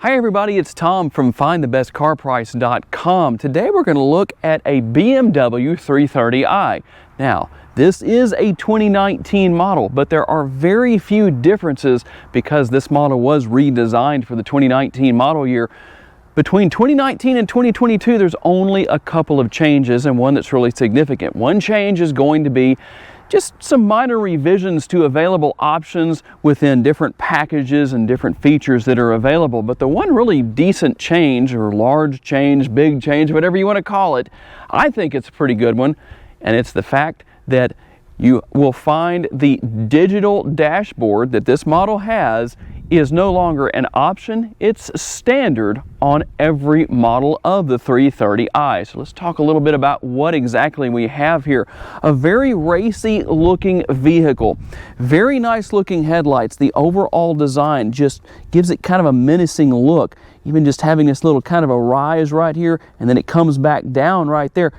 Hi everybody, it's Tom from FindTheBestCarPrice.com. Today we're going to look at a BMW 330i. Now, this is a 2019 model, but there are very few differences because this model was redesigned for the 2019 model year. Between 2019 and 2022, there's only a couple of changes and one that's really significant. One change is going to be just some minor revisions to available options within different packages and different features that are available. But the one really decent change, or large change, big change, whatever you want to call it, I think it's a pretty good one. And it's the fact that you will find the digital dashboard that this model has is no longer an option, it's standard on every model of the 330i. So let's talk a little bit about what exactly we have here. A very racy looking vehicle, very nice looking headlights. The overall design just gives it kind of a menacing look. Even just having this little kind of a rise right here and then it comes back down right there.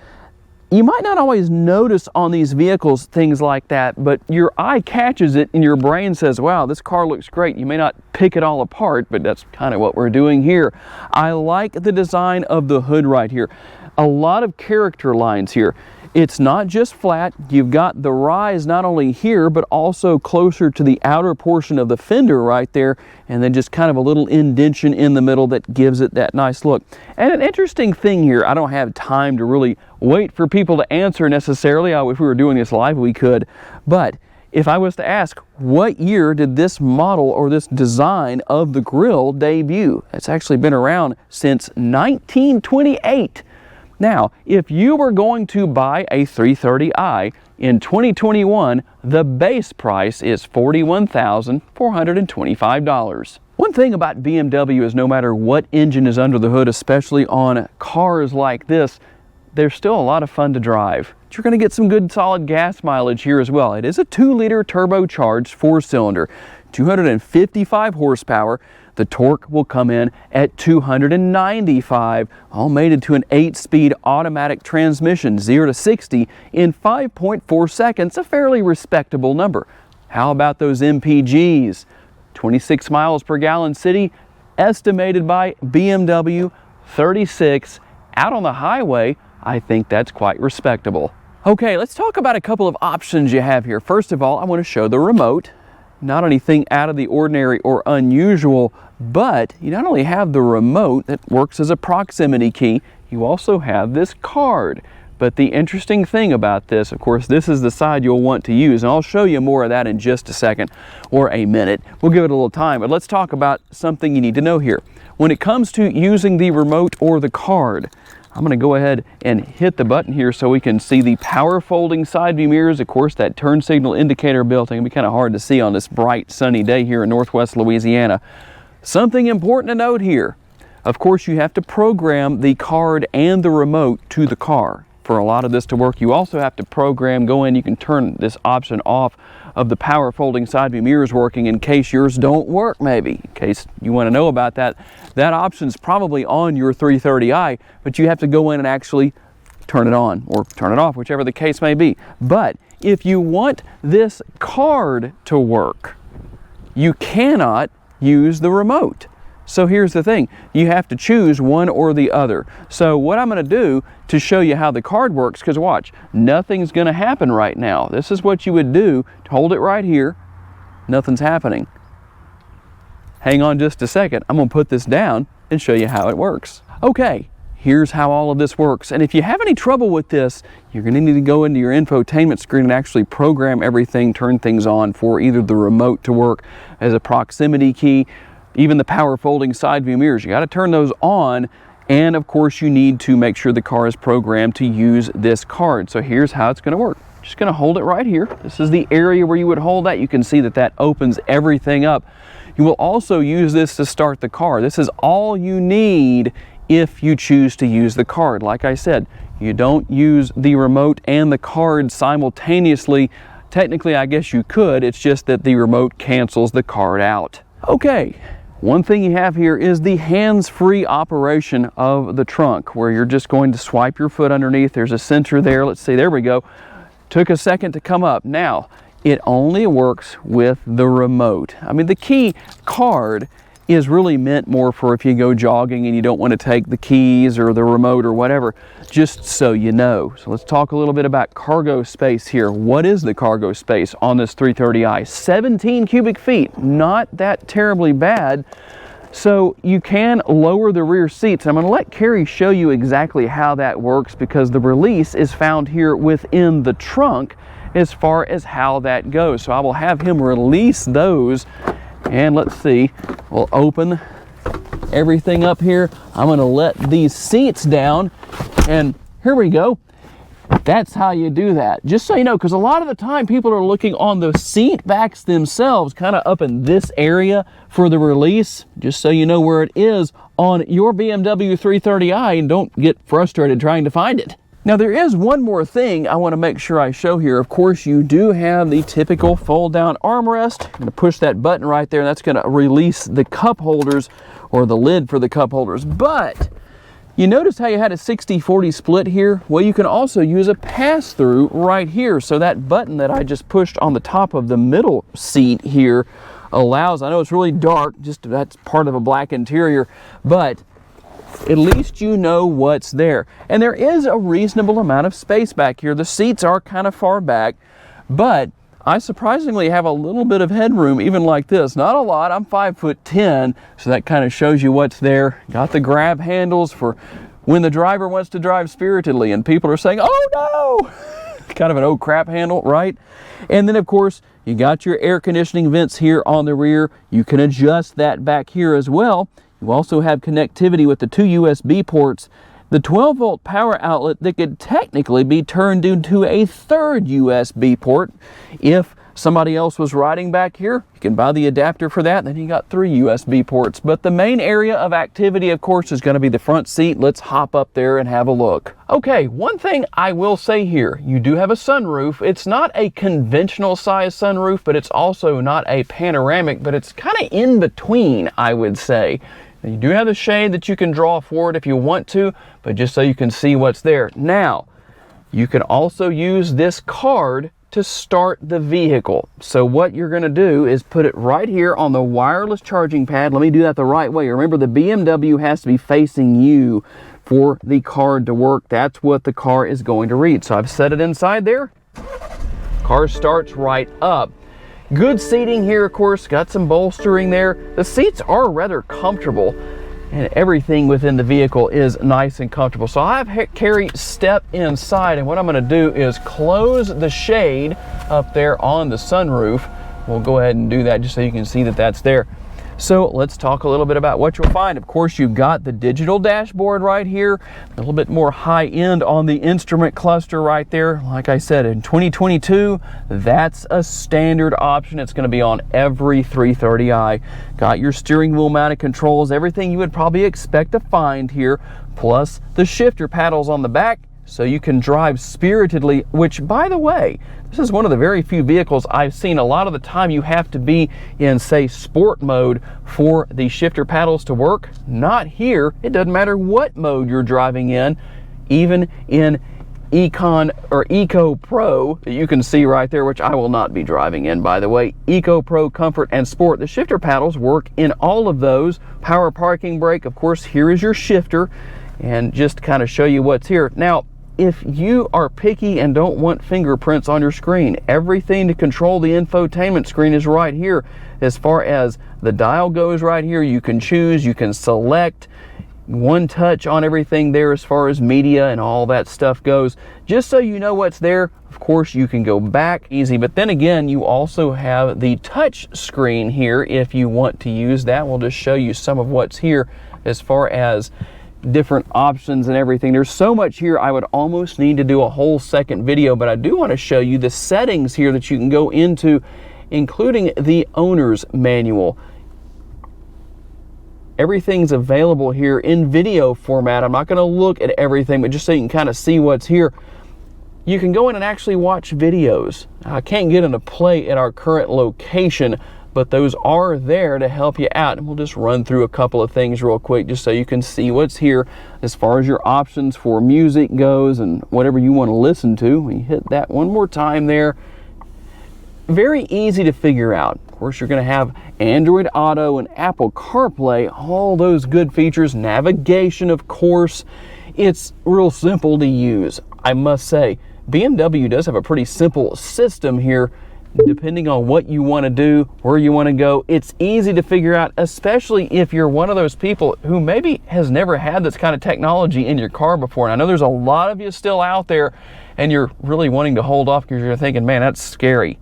You might not always notice on these vehicles things like that, but your eye catches it and your brain says, wow, this car looks great. You may not pick it all apart, but that's kind of what we're doing here. I like the design of the hood right here. A lot of character lines here. It's not just flat. You've got the rise not only here, but also closer to the outer portion of the fender right there, and then just kind of a little indentation in the middle that gives it that nice look. And an interesting thing here, I don't have time to really wait for people to answer necessarily. If we were doing this live, we could. But if I was to ask, what year did this model or this design of the grille debut? It's actually been around since 1928. Now, if you were going to buy a 330i in 2021, the base price is $41,425. One thing about BMW is no matter what engine is under the hood, especially on cars like this, they're still a lot of fun to drive. You're going to get some good solid gas mileage here as well. It is a 2-liter turbocharged 4-cylinder, 255 horsepower. The torque will come in at 295, all mated to an 8-speed automatic transmission, 0 to 60 in 5.4 seconds, a fairly respectable number. How about those MPGs? 26 miles per gallon city, estimated by BMW, 36. Out on the highway, I think that's quite respectable. Okay, let's talk about a couple of options you have here. First of all, I want to show the remote. Not anything out of the ordinary or unusual, but you not only have the remote that works as a proximity key, you also have this card. But the interesting thing about this, of course, this is the side you'll want to use, and I'll show you more of that in just a second or a minute. We'll give it a little time, but let's talk about something you need to know here. When it comes to using the remote or the card, I'm going to go ahead and hit the button here so we can see the power folding side view mirrors. Of course, that turn signal indicator built in. It can be kind of hard to see on this bright sunny day here in Northwest Louisiana. Something important to note here. Of course, you have to program the card and the remote to the car. For a lot of this to work, you also have to go in, you can turn this option off of the power folding side view mirrors working in case yours don't work, maybe. In case you want to know about that. That option's probably on your 330i, but you have to go in and actually turn it on or turn it off, whichever the case may be. But if you want this card to work, you cannot use the remote. So here's the thing, you have to choose one or the other. So what I'm going to do to show you how the card works, because watch, nothing's going to happen right now. This is what you would do to hold it right here. Nothing's happening. Hang on just a second. I'm going to put this down and show you how it works. Okay, here's how all of this works. And if you have any trouble with this, you're going to need to go into your infotainment screen and actually program everything, turn things on for either the remote to work as a proximity key, even the power folding side view mirrors. You got to turn those on, and of course you need to make sure the car is programmed to use this card. So here's how it's going to work. Just going to hold it right here. This is the area where you would hold that. You can see that that opens everything up. You will also use this to start the car. This is all you need if you choose to use the card. Like I said, you don't use the remote and the card simultaneously. Technically, I guess you could. It's just that the remote cancels the card out. Okay. One thing you have here is the hands-free operation of the trunk, where you're just going to swipe your foot underneath. There's a sensor there. Let's see, there we go. Took a second to come up. Now, it only works with the remote. I mean, the key card is really meant more for if you go jogging and you don't want to take the keys or the remote or whatever, just so you know. So let's talk a little bit about cargo space here. What is the cargo space on this 330i? 17 cubic feet, not that terribly bad. So you can lower the rear seats. I'm going to let Carrie show you exactly how that works, because the release is found here within the trunk as far as how that goes. So I will have him release those. And let's see, we'll open everything up here. I'm going to let these seats down, and here we go. That's how you do that. Just so you know, because a lot of the time people are looking on the seat backs themselves, kind of up in this area for the release. Just so you know where it is on your BMW 330i and don't get frustrated trying to find it. Now there is one more thing I want to make sure I show here. Of course, you do have the typical fold down armrest. I'm going to push that button right there, and that's going to release the cup holders, or the lid for the cup holders. But you notice how you had a 60-40 split here? Well, you can also use a pass-through right here. So that button that I just pushed on the top of the middle seat here allows, I know it's really dark, just that's part of a black interior, but at least you know what's there. And there is a reasonable amount of space back here. The seats are kind of far back, but I surprisingly have a little bit of headroom, even like this. Not a lot. I'm 5'10", so that kind of shows you what's there. Got the grab handles for when the driver wants to drive spiritedly and people are saying, "Oh no!" Kind of an oh crap handle, right? And then of course, you got your air conditioning vents here on the rear. You can adjust that back here as well. You also have connectivity with the 2 USB ports, the 12-volt power outlet that could technically be turned into a third USB port. If somebody else was riding back here, you can buy the adapter for that, then you got 3 USB ports. But the main area of activity, of course, is going to be the front seat. Let's hop up there and have a look. Okay, one thing I will say here, you do have a sunroof. It's not a conventional size sunroof, but it's also not a panoramic, but it's kind of in between, I would say. And you do have the shade that you can draw forward if you want to, but just so you can see what's there. Now, you can also use this card to start the vehicle. So what you're going to do is put it right here on the wireless charging pad. Let me do that the right way. Remember, the BMW has to be facing you for the card to work. That's what the car is going to read. So I've set it inside there. Car starts right up. Good seating here, of course, got some bolstering there. The seats are rather comfortable, and everything within the vehicle is nice and comfortable. So I have Carrie step inside, and what I'm going to do is close the shade up there on the sunroof. We'll go ahead and do that just so you can see that that's there. So let's talk a little bit about what you'll find. Of course, you've got the digital dashboard right here, a little bit more high end on the instrument cluster right there. Like I said, in 2022, that's a standard option. It's going to be on every 330i. Got your steering wheel mounted controls, everything you would probably expect to find here, plus the shifter paddles on the back, so you can drive spiritedly, which, by the way, this is one of the very few vehicles I've seen. A lot of the time you have to be in, say, sport mode for the shifter paddles to work. Not here. It doesn't matter what mode you're driving in, even in Econ or Eco Pro that you can see right there, which I will not be driving in, by the way. Eco Pro, Comfort, and Sport. The shifter paddles work in all of those. Power parking brake, of course, here is your shifter. And just to kind of show you what's here. Now, if you are picky and don't want fingerprints on your screen, everything to control the infotainment screen is right here. As far as the dial goes right here, you can choose, you can select, one touch on everything there as far as media and all that stuff goes. Just so you know what's there, of course, you can go back easy, but then again, you also have the touch screen here if you want to use that. We'll just show you some of what's here as far as different options and everything. There's so much here, I would almost need to do a whole second video, but I do want to show you the settings here that you can go into, including the owner's manual. Everything's available here in video format. I'm not going to look at everything, but just so you can kind of see what's here. You can go in and actually watch videos. I can't get into play at our current location, but those are there to help you out. And we'll just run through a couple of things real quick just so you can see what's here as far as your options for music goes and whatever you want to listen to. We hit that one more time there. very easy to figure out. Of course, you're going to have Android Auto and Apple CarPlay, all those good features, navigation, of course. It's real simple to use. I must say, BMW does have a pretty simple system here. Depending on what you want to do, where you want to go, it's easy to figure out, especially if you're one of those people who maybe has never had this kind of technology in your car before. And I know there's a lot of you still out there, and you're really wanting to hold off because you're thinking, man, that's scary.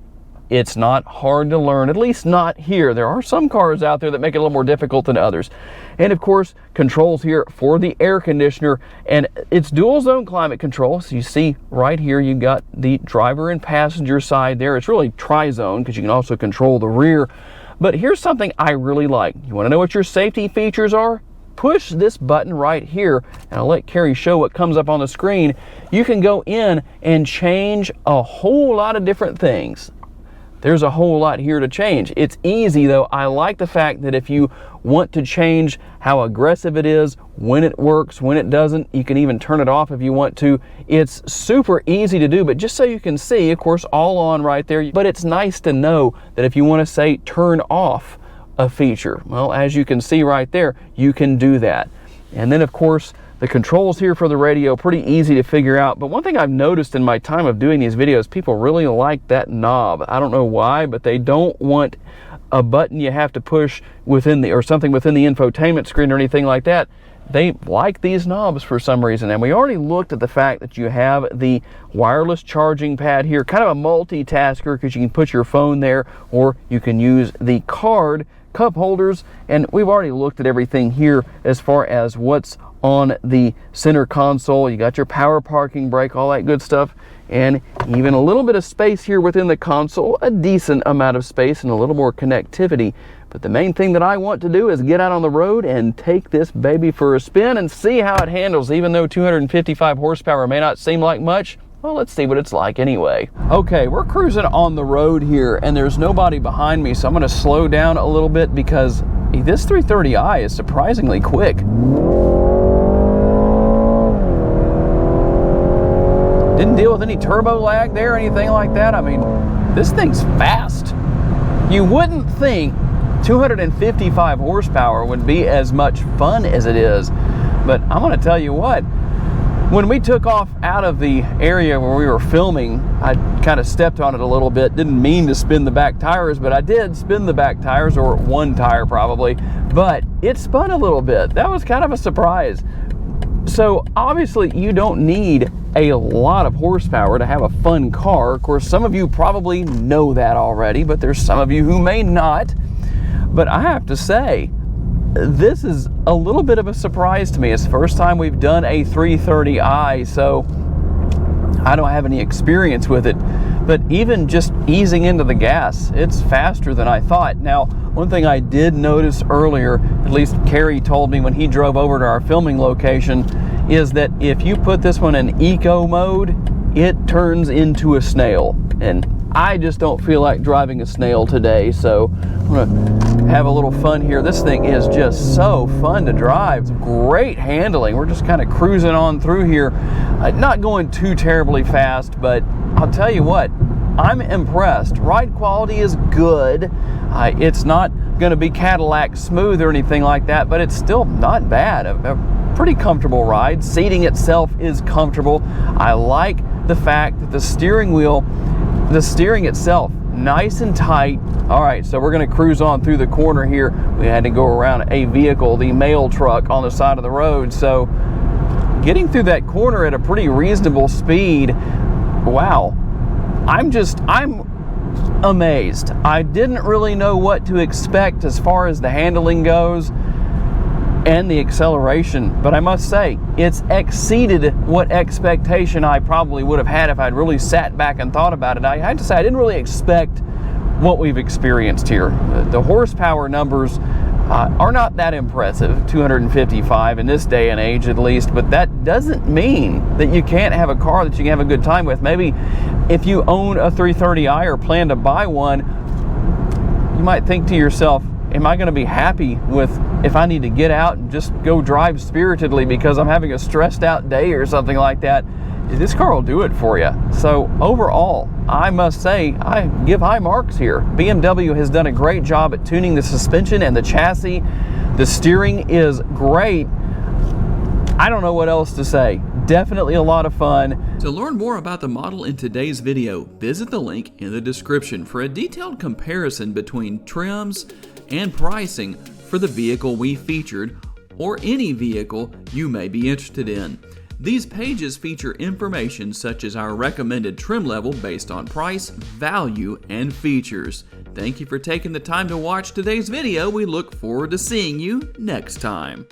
It's not hard to learn, at least not here. There are some cars out there that make it a little more difficult than others. And of course, controls here for the air conditioner, and it's dual zone climate control. So you see right here, you've got the driver and passenger side there. It's really tri-zone because you can also control the rear. But here's something I really like. You want to know what your safety features are? Push this button right here, and I'll let Carrie show what comes up on the screen. You can go in and change a whole lot of different things. There's a whole lot here to change. It's easy though. I like the fact that if you want to change how aggressive it is, when it works, when it doesn't, you can even turn it off if you want to. It's super easy to do, but just so you can see, of course, all on right there. But it's nice to know that if you want to say turn off a feature, well, as you can see right there, you can do that. And then of course, the controls here for the radio, pretty easy to figure out. But one thing I've noticed in my time of doing these videos, people really like that knob. I don't know why, but they don't want a button you have to push within the, or something within the infotainment screen or anything like that. They like these knobs for some reason. And we already looked at the fact that you have the wireless charging pad here, kind of a multitasker because you can put your phone there, or you can use the card cup holders. And we've already looked at everything here as far as what's on the center console. You got your power parking brake, all that good stuff, and even a little bit of space here within the console, a decent amount of space and a little more connectivity. But the main thing that I want to do is get out on the road and take this baby for a spin and see how it handles. Even though 255 horsepower may not seem like much, well, let's see what it's like anyway. Okay, we're cruising on the road here and there's nobody behind me, so I'm gonna slow down a little bit because this 330i is surprisingly quick. Didn't deal with any turbo lag there or anything like that. I mean, this thing's fast. You wouldn't think 255 horsepower would be as much fun as it is, but I'm gonna tell you what, when we took off out of the area where we were filming, I kind of stepped on it a little bit. Didn't mean to spin the back tires, but I did spin the back tires, or one tire probably, but it spun a little bit. That was kind of a surprise. So obviously you don't need a lot of horsepower to have a fun car. Of course, some of you probably know that already, but there's some of you who may not. But I have to say, this is a little bit of a surprise to me. It's the first time we've done a 330i, so I don't have any experience with it. But even just easing into the gas, it's faster than I thought. Now, one thing I did notice earlier, at least Carrie told me when he drove over to our filming location, is that if you put this one in eco mode, it turns into a snail. And I just don't feel like driving a snail today, so I'm gonna have a little fun here. This thing is just so fun to drive. It's great handling. We're just kind of cruising on through here. Not going too terribly fast, but I'll tell you what, I'm impressed. Ride quality is good. It's not gonna be Cadillac smooth or anything like that, but it's still not bad. A pretty comfortable ride. Seating itself is comfortable. I like the fact that the steering itself, nice and tight. All right, so we're gonna cruise on through the corner here. We had to go around a vehicle, the mail truck on the side of the road. So getting through that corner at a pretty reasonable speed, wow. I'm amazed. I didn't really know what to expect as far as the handling goes and the acceleration, but I must say it's exceeded what expectation I probably would have had if I'd really sat back and thought about it. I had to say I didn't really expect what we've experienced here. The horsepower numbers are not that impressive, 255 in this day and age at least, but that doesn't mean that you can't have a car that you can have a good time with. Maybe if you own a 330i or plan to buy one, you might think to yourself, am I going to be happy with if I need to get out and just go drive spiritedly because I'm having a stressed out day or something like that, this car will do it for you. So overall, I must say, I give high marks here. BMW has done a great job at tuning the suspension and the chassis. The steering is great. I don't know what else to say. Definitely a lot of fun. To learn more about the model in today's video, visit the link in the description for a detailed comparison between trims and pricing for the vehicle we featured or any vehicle you may be interested in. These pages feature information such as our recommended trim level based on price, value, and features. Thank you for taking the time to watch today's video. We look forward to seeing you next time.